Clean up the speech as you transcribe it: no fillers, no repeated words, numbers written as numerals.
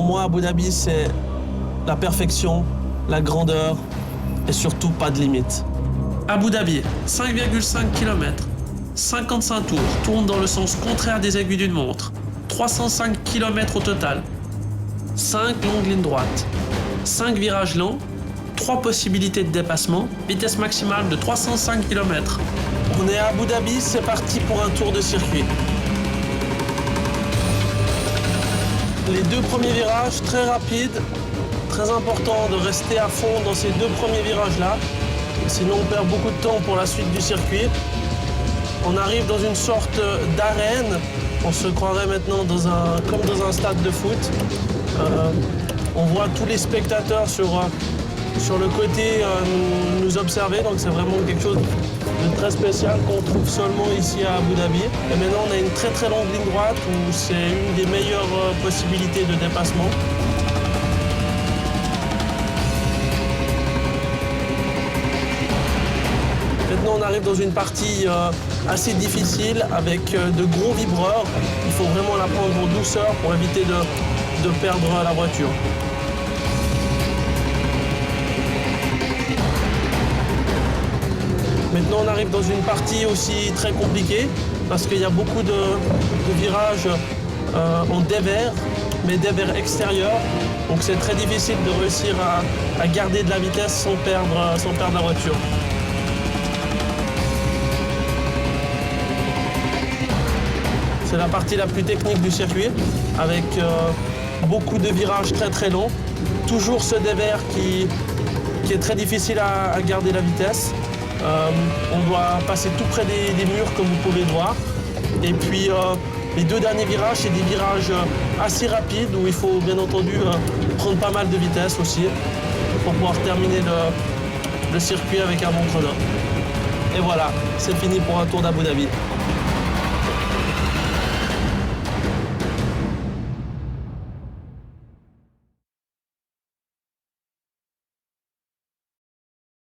moi, Abu Dhabi, c'est la perfection, la grandeur et surtout pas de limite. Abu Dhabi, 5,5 km, 55 tours, tourne dans le sens contraire des aiguilles d'une montre, 305 km au total, 5 longues lignes droites, 5 virages lents, 3 possibilités de dépassement, vitesse maximale de 305 km. On est à Abu Dhabi, c'est parti pour un tour de circuit. Les 2 premiers virages très rapides, très important de rester à fond dans ces 2 premiers virages-là, sinon on perd beaucoup de temps pour la suite du circuit. On arrive dans une sorte d'arène, on se croirait maintenant comme dans un stade de foot. On voit tous les spectateurs sur le côté nous observer, donc c'est vraiment quelque chose de très spécial qu'on trouve seulement ici à Abu Dhabi. Et maintenant on a une très très longue ligne droite où c'est une des meilleures possibilités de dépassement. Maintenant on arrive dans une partie assez difficile avec de gros vibreurs. Il faut vraiment la prendre en douceur pour éviter de perdre la voiture. Maintenant on arrive dans une partie aussi très compliquée parce qu'il y a beaucoup de virages en dévers, mais dévers extérieurs. Donc c'est très difficile de réussir à garder de la vitesse sans perdre la voiture. C'est la partie la plus technique du circuit avec beaucoup de virages très très longs. Toujours ce dévers qui est très difficile à garder la vitesse. On doit passer tout près des murs comme vous pouvez le voir. Et puis les 2 derniers virages, c'est des virages assez rapides où il faut bien entendu prendre pas mal de vitesse aussi pour pouvoir terminer le circuit avec un bon chrono. Et voilà, c'est fini pour un tour d'Abu Dhabi.